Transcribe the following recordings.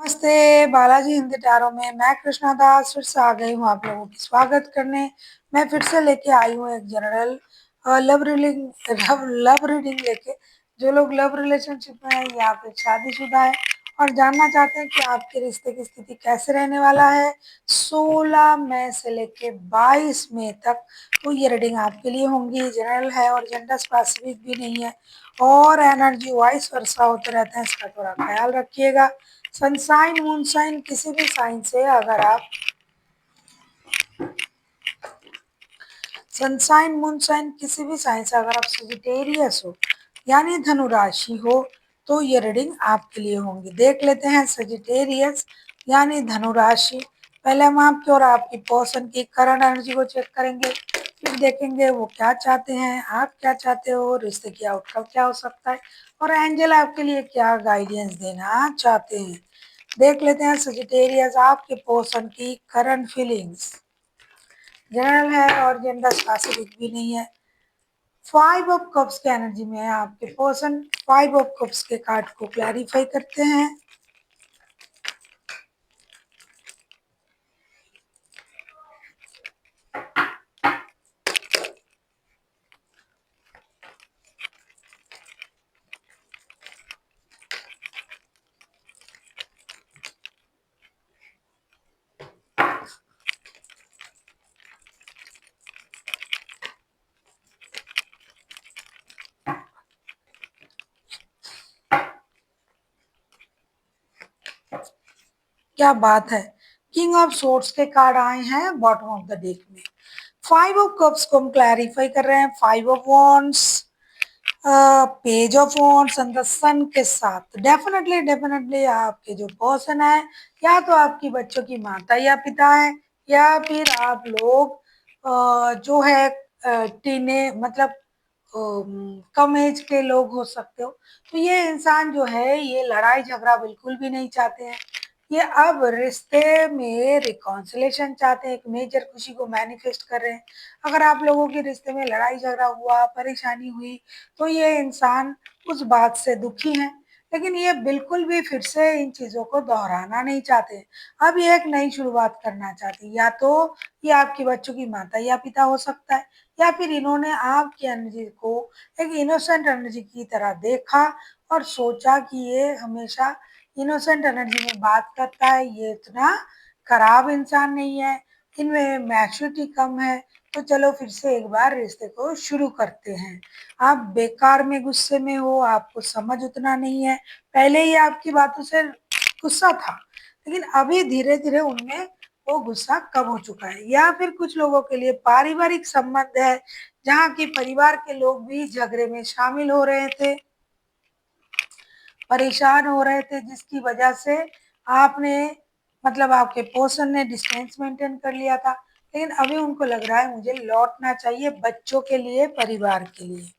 नमस्ते बालाजी हिंदी टैरो में मैं कृष्णा दास फिर से आ गई हूँ आप लोगों की स्वागत करने। मैं फिर से लेके आई हूँ एक जनरल लव रीडिंग लेके। जो लोग लव रिलेशनशिप में है या फिर शादीशुदा है और जानना चाहते हैं कि आपके रिश्ते की स्थिति कैसे रहने वाला है 16 मई से लेके 22 मई तक, तो ये रीडिंग आपके लिए होंगी। जनरल है और जेंडर स्पेसिफिक भी नहीं है और एनर्जी वाइस वर्षा होते रहते हैं, इसका थोड़ा ख्याल रखिएगा। सनसाइन मूनसाइन किसी भी साइन से अगर आप सनसाइन मूनसाइन किसी भी साइन से अगर आप सजिटेरियस हो यानी धनु राशि हो तो ये रीडिंग आपके लिए होंगी। देख लेते हैं सजिटेरियस यानी धनु राशि। पहले हम आपकी और आपकी पर्सन की करंट एनर्जी को चेक करेंगे, फिर देखेंगे वो क्या चाहते हैं, आप क्या चाहते हो, रिश्ते की आउटकम क्या हो सकता है और एंजल आपके लिए क्या गाइडेंस देना चाहते हैं। देख लेते हैं सजिटेरियस आपके पर्सन की करंट फीलिंग्स। जनरल है और जेंडर स्पेसिफिक भी नहीं है। 5 ऑफ कप्स के एनर्जी में है आपके पर्सन। 5 ऑफ कप्स के कार्ड को क्लैरिफाई करते हैं। क्या बात है, किंग ऑफ सोर्ड्स के कार्ड आए हैं बॉटम ऑफ द डेक में। 5 ऑफ कप्स को हम क्लैरिफाई कर रहे हैं। 5 of wands, page of wands and the sun के साथ डेफिनेटली आपके जो पर्सन है या तो आपकी बच्चों की माता या पिता है या फिर आप लोग जो है टीने मतलब कम एज के लोग हो सकते हो। तो ये इंसान जो है ये लड़ाई झगड़ा बिल्कुल भी नहीं चाहते हैं। ये अब रिश्ते में रिकॉन्सिलेशन चाहते हैं, एक मेजर खुशी को मैनिफेस्ट कर रहे हैं। अगर आप लोगों के रिश्ते में लड़ाई झगड़ा हुआ, परेशानी हुई तो ये इंसान उस बात से दुखी हैं, लेकिन ये बिल्कुल भी फिर से इन चीज़ों को दोहराना नहीं चाहते। अब ये एक नई शुरुआत करना चाहते हैं। या तो ये आपके बच्चों की माता या पिता हो सकता है या फिर इन्होंने आपकी एनर्जी को एक इनोसेंट एनर्जी की तरह देखा और सोचा कि ये हमेशा इनोसेंट एनर्जी में बात करता है, ये इतना खराब इंसान नहीं है, इनमें मैच्योरिटी कम है, तो चलो फिर से एक बार रिश्ते को शुरू करते हैं। आप बेकार में गुस्से में हो, आपको समझ उतना नहीं है। पहले ही आपकी बातों से गुस्सा था, लेकिन अभी धीरे धीरे उनमें वो गुस्सा कम हो चुका है। या फिर कुछ लोगों के लिए पारिवारिक संबंध है जहाँ की परिवार के लोग भी झगड़े में शामिल हो रहे थे, परेशान हो रहे थे, जिसकी वजह से आपने मतलब आपके पर्सन ने डिस्टेंस मेंटेन कर लिया था, लेकिन अभी उनको लग रहा है मुझे लौटना चाहिए बच्चों के लिए, परिवार के लिए।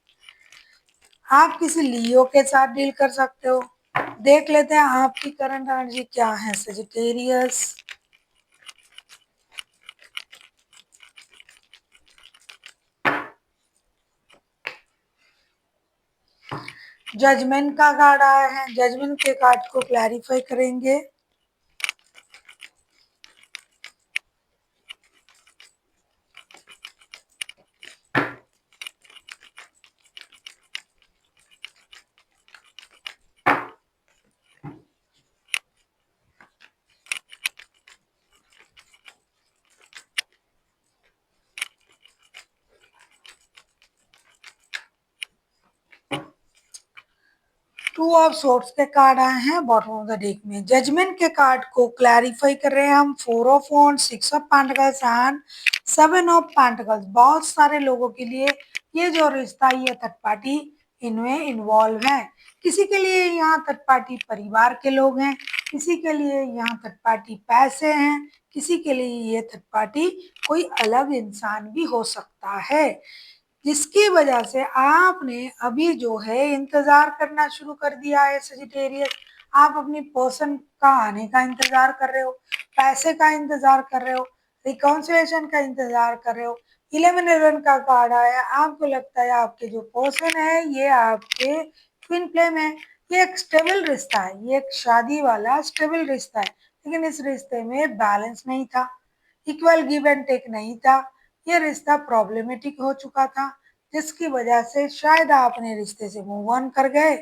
आप किसी लियो के साथ डील कर सकते हो। देख लेते हैं आपकी करंट एनर्जी क्या है सजिटेरियस। जजमेंट का कार्ड आया है, जजमेंट के कार्ड को क्लैरिफाई करेंगे। टू ऑफ सोर्ड्स के कार्ड आए हैं बॉटम ऑफ द डेक में। जजमेंट के कार्ड को क्लैरिफाई कर रहे हैं हम। 4 of wands, 6 of pentacles and 7 of pentacles. बहुत सारे लोगों के लिए ये जो रिश्ता, ये थर्ड पार्टी इनमें इन्वॉल्व है। किसी के लिए यहाँ थर्ड पार्टी परिवार के लोग हैं, किसी के लिए यहाँ थर्ड पार्टी पैसे हैं, किसी के लिए ये थर्ड पार्टी कोई अलग इंसान भी हो सकता है, जिसकी वजह से आपने अभी जो है इंतजार करना शुरू कर दिया है सजिटेरियस। आप अपनी पर्सन का आने का इंतजार कर रहे हो, पैसे का इंतजार कर रहे हो, रिकॉन्सिलेशन का इंतजार कर रहे हो। 11 का कार्ड आया, आपको लगता है आपके जो पर्सन है ये आपके ट्विन फ्लेम है ये एक स्टेबल रिश्ता है, ये एक शादी वाला स्टेबल रिश्ता है, लेकिन इस रिश्ते में बैलेंस नहीं था, इक्वल गिव एंड टेक नहीं था, ये रिश्ता प्रॉब्लमेटिक हो चुका था, जिसकी वजह से शायद आप अपने रिश्ते से मूव ऑन कर गए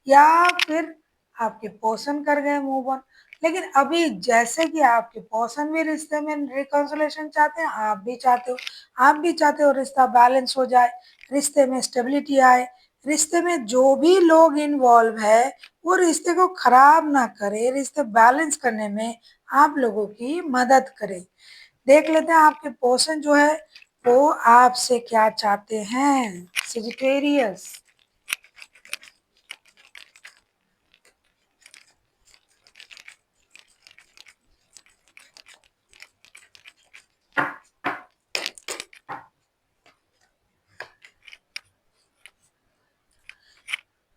या फिर आपके पर्सन कर गए मूव ऑन। लेकिन अभी जैसे कि आपके पर्सन भी रिश्ते में रिकॉन्सिलेशन चाहते हैं, आप भी चाहते हो, आप भी चाहते हो रिश्ता बैलेंस हो जाए, रिश्ते में स्टेबिलिटी आए, रिश्ते में जो भी लोग इन्वॉल्व है वो रिश्ते को खराब ना करे, रिश्ते बैलेंस करने में आप लोगों की मदद करे। देख लेते हैं आपके पर्सन जो है वो आपसे क्या चाहते हैं। Sagittarius,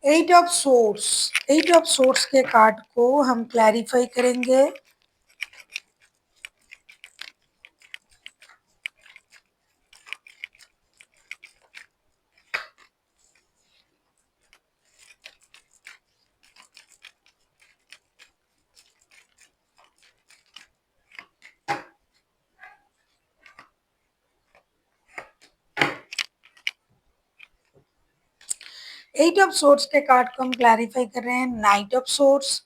8 of source, 8 of source के कार्ड को हम क्लैरिफाई करेंगे। 8 ऑफ सोर्स के कार्ड को हम क्लैरिफाई कर रहे हैं। Night of source,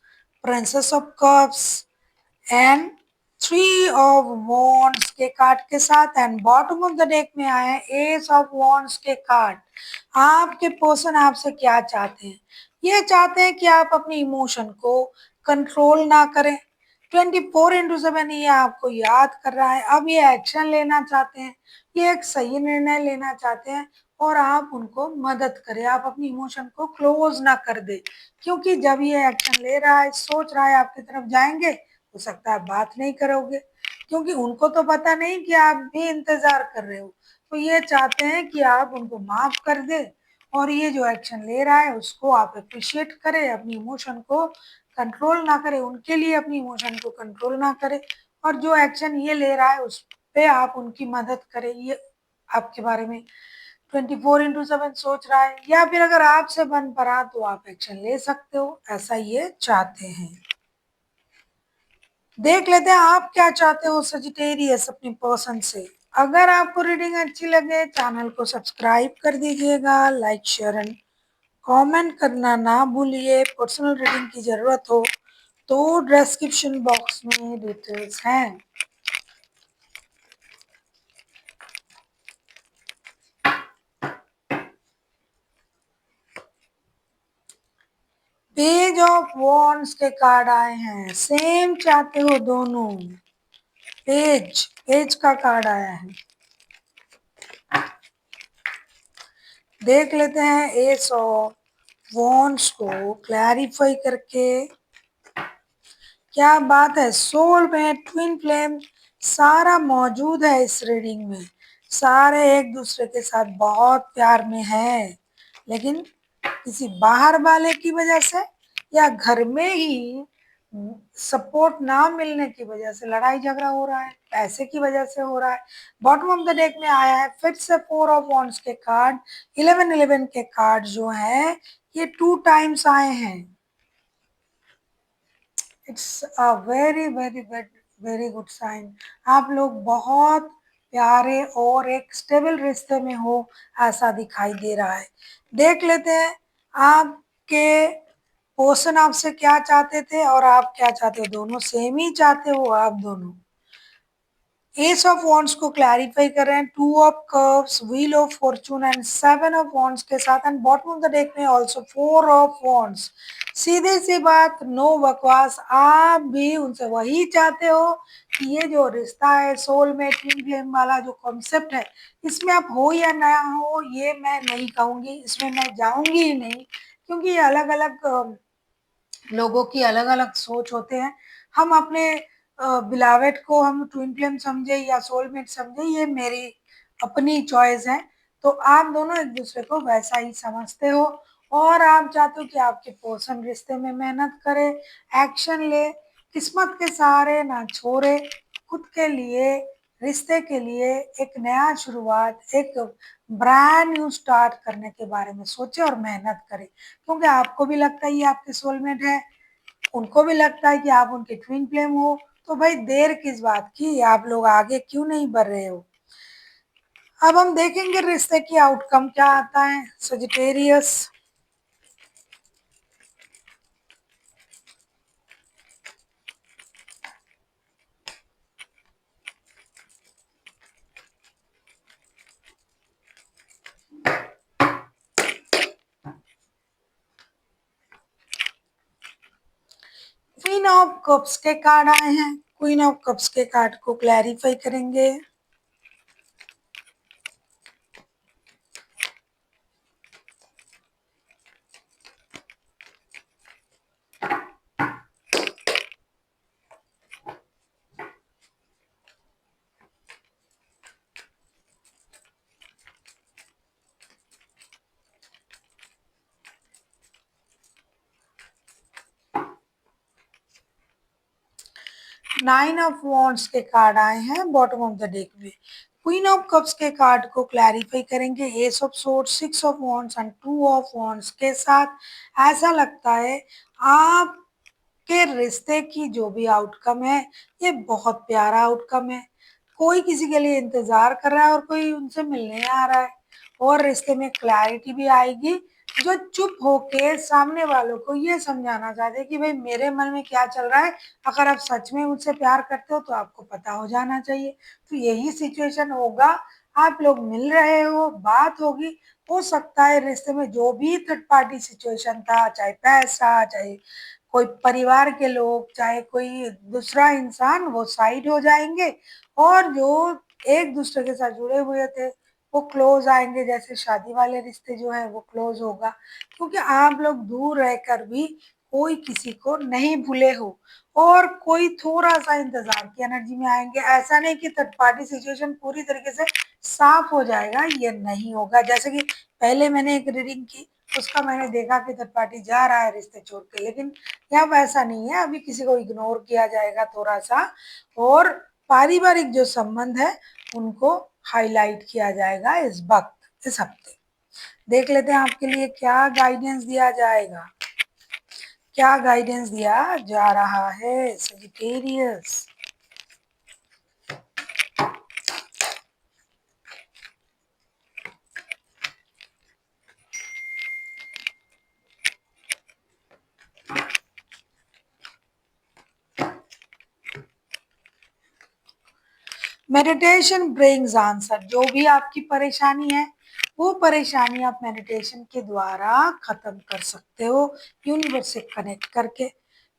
princess of cups and 3 of wands के कार्ड के साथ, and bottom of the deck में आए हैं एस ऑफ वॉन्ड्स के कार्ड। आपके पर्सन आपसे क्या चाहते हैं? ये चाहते हैं कि आप अपनी इमोशन को कंट्रोल ना करें। 24/7 ये आपको याद कर रहा है, अब ये एक्शन लेना चाहते हैं, ये एक सही निर्णय लेना चाहते हैं और आप उनको मदद करें, आप अपनी इमोशन को क्लोज ना कर दे, क्योंकि जब ये एक्शन ले रहा है, सोच रहा है आपकी तरफ जाएंगे, हो सकता है बात नहीं करोगे, क्योंकि उनको तो पता नहीं कि आप भी इंतजार कर रहे हो। तो ये चाहते हैं कि आप उनको माफ कर दे और ये जो एक्शन ले रहा है उसको आप अप्रिशिएट करें, अपनी इमोशन को कंट्रोल ना करें, उनके लिए अपनी इमोशन को कंट्रोल ना करें, और जो एक्शन ये ले रहा है उस पे आप उनकी मदद करें। ये आपके बारे में 24/7 सोच रहा है, या फिर अगर आपसे बन पड़ा तो आप एक्शन ले सकते हो, ऐसा ये चाहते हैं। देख लेते हैं आप क्या चाहते हो सजिटेरियस अपने पर्सन से। अगर आपको रीडिंग अच्छी लगे चैनल को सब्सक्राइब कर दीजिएगा, लाइक शेयर एंड कमेंट करना ना भूलिए। पर्सनल रीडिंग की जरूरत हो तो डिस्क्रिप्शन बॉक्स में डिटेल्स हैं। पेज ऑफ वॉन्ड्स के कार्ड आए हैं, सेम चाहते हो दोनों। पेज, पेज का कार्ड आया है। देख लेते हैं एस ऑफ वॉन्ड्स को क्लैरिफाई करके। क्या बात है, सोल में ट्विन फ्लेम सारा मौजूद है इस रीडिंग में, सारे एक दूसरे के साथ बहुत प्यार में है, लेकिन किसी बाहर वाले की वजह से या घर में ही सपोर्ट ना मिलने की वजह से लड़ाई झगड़ा हो रहा है, पैसे की वजह से हो रहा है। बॉटम ऑफ द डेक में आया है फिर से 4 ऑफ वॉन्ड्स के कार्ड, 11/11 के कार्ड जो है ये 2 टाइम्स आए हैं। It's a very very very good sign. आप लोग बहुत प्यारे और एक स्टेबल रिश्ते में हो ऐसा दिखाई दे रहा है। देख लेते हैं आपके पर्सन आपसे क्या चाहते थे और आप क्या चाहते हो, दोनों सेम ही चाहते हो आप दोनों। एस ऑफ वॉन्ड्स को क्लैरिफाई कर रहे हैं, 2 of curves, wheel of Fortune and 7 of wands के साथ, and bottom of the deck में ऑल्सो 4 ऑफ वॉन्ड्स। सीधी सी बात, नो बकवास, आप भी उनसे वही चाहते हो कि ये जो रिश्ता है सोलमेट ट्विन फ्लेम वाला जो कॉन्सेप्ट है, इसमें आप हो या ना हो ये मैं नहीं कहूंगी, इसमें मैं जाऊंगी ही नहीं, क्योंकि ये अलग अलग लोगों की अलग अलग सोच होते हैं। हम अपने बिलावेट को हम ट्विन फ्लेम समझे या सोलमेट समझे, ये मेरी अपनी चॉइस है। तो आप दोनों एक दूसरे को वैसा ही समझते हो और आप चाहते हो कि आपके पर्सन रिश्ते में मेहनत करे, एक्शन ले, किस्मत के सहारे ना छोड़े, खुद के लिए रिश्ते के लिए एक नया शुरुआत, एक ब्रांड न्यू स्टार्ट करने के बारे में सोचे और मेहनत करें, क्योंकि आपको भी लगता है ये आपके सोलमेट है, उनको भी लगता है कि आप उनके ट्विन फ्लेम हो, तो भाई देर किस बात की, आप लोग आगे क्यों नहीं बढ़ रहे हो। अब हम देखेंगे रिश्ते की आउटकम क्या आता है। सजिटेरियस, क्वीन ऑफ कप्स के कार्ड आए हैं, क्वीन ऑफ कप्स के कार्ड को क्लैरिफाई करेंगे। नाइन ऑफ वॉन्ड्स के कार्ड आए हैं बॉटम ऑफ द डेक में। क्वीन ऑफ कप्स के कार्ड को क्लैरिफाई करेंगे S of swords, six of wands and two of wands के साथ। ऐसा लगता है आपके रिश्ते की जो भी आउटकम है ये बहुत प्यारा आउटकम है। कोई किसी के लिए इंतजार कर रहा है और कोई उनसे मिलने आ रहा है, और रिश्ते में क्लैरिटी भी आएगी, जो चुप होके सामने वालों को ये समझाना चाहते हैं कि भाई मेरे मन में क्या चल रहा है, अगर आप सच में मुझसे प्यार करते हो तो आपको पता हो जाना चाहिए। तो यही सिचुएशन होगा, आप लोग मिल रहे हो, बात होगी, हो सकता है रिश्ते में जो भी थर्ड पार्टी सिचुएशन था, चाहे पैसा, चाहे कोई परिवार के लोग, चाहे कोई दूसरा इंसान, वो साइड हो जाएंगे, और जो एक दूसरे के साथ जुड़े हुए थे वो क्लोज आएंगे। जैसे शादी वाले रिश्ते जो है वो क्लोज होगा, क्योंकि आप लोग दूर रहकर भी कोई किसी को नहीं भूले हो, और कोई थोड़ा सा इंतजार की एनर्जी में आएंगे। ऐसा नहीं कि थर्ड पार्टी सिचुएशन पूरी तरीके से साफ हो जाएगा, ये नहीं होगा। जैसे कि पहले मैंने एक रीडिंग की, उसका मैंने देखा कि थर्ड पार्टी जा रहा है रिश्ते छोड़ के, लेकिन यहाँ वैसा नहीं है, अभी किसी को इग्नोर किया जाएगा थोड़ा सा, और पारिवारिक जो संबंध है उनको हाईलाइट किया जाएगा इस वक्त, इस हफ्ते। देख लेते हैं आपके लिए क्या गाइडेंस दिया जाएगा, क्या गाइडेंस दिया जा रहा है सजिटेरियस। मेडिटेशन ब्रिंग्स आंसर, जो भी आपकी परेशानी है वो परेशानी आप मेडिटेशन के द्वारा खत्म कर सकते हो, यूनिवर्स से कनेक्ट करके।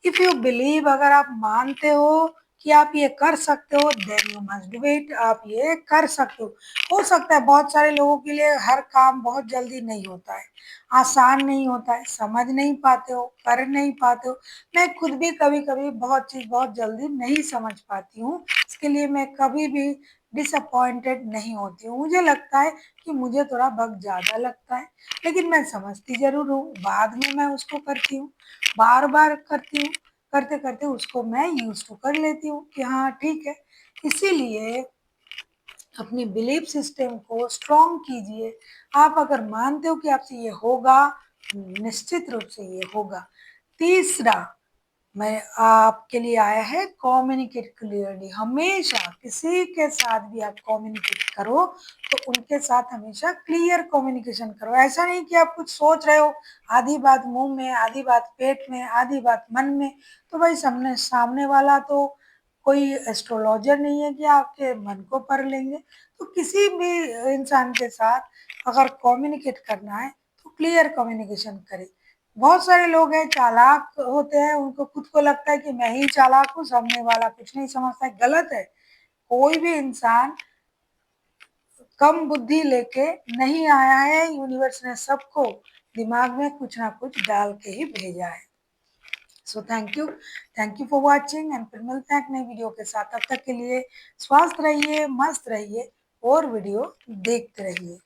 इफ यू बिलीव, अगर आप मानते हो कि आप ये कर सकते हो, then you must do it, आप ये कर सकते हो सकता है बहुत सारे लोगों के लिए हर काम बहुत जल्दी नहीं होता है, आसान नहीं होता है, समझ नहीं पाते हो, कर नहीं पाते हो। मैं खुद भी कभी कभी बहुत चीज बहुत जल्दी नहीं समझ पाती हूँ, इसके लिए मैं कभी भी डिसअपॉइंटेड नहीं होती हूँ। मुझे लगता है कि मुझे थोड़ा वक्त ज़्यादा लगता है, लेकिन मैं समझती ज़रूर हूँ, बाद में मैं उसको करती हूँ, बार बार करती हूँ, करते करते उसको मैं यूज टू कर लेती हूँ कि हाँ ठीक है। इसीलिए अपनी बिलीफ सिस्टम को स्ट्रॉन्ग कीजिए। आप अगर मानते हो कि आपसे ये होगा, निश्चित रूप से ये होगा। तीसरा मैं आपके लिए आया है कम्युनिकेट क्लियरली। हमेशा किसी के साथ भी आप कम्युनिकेट करो तो उनके साथ हमेशा क्लियर कम्युनिकेशन करो। ऐसा नहीं कि आप कुछ सोच रहे हो, आधी बात मुंह में, आधी बात पेट में, आधी बात मन में, तो भाई सामने सामने वाला तो कोई एस्ट्रोलॉजर नहीं है कि आपके मन को पढ़ लेंगे। तो किसी भी इंसान के साथ अगर कम्युनिकेट करना है तो क्लियर कम्युनिकेशन करें। बहुत सारे लोग हैं चालाक होते हैं, उनको खुद को लगता है कि मैं ही चालाक हूँ, सामने वाला कुछ नहीं समझता है, गलत है। कोई भी इंसान कम बुद्धि लेके नहीं आया है, यूनिवर्स ने सबको दिमाग में कुछ ना कुछ डाल के ही भेजा है। So thank you for watching, and फिर मिलते हैं एक नई वीडियो के साथ। तब तक के लिए स्वस्थ रहिए, मस्त रहिए और वीडियो देखते रहिए।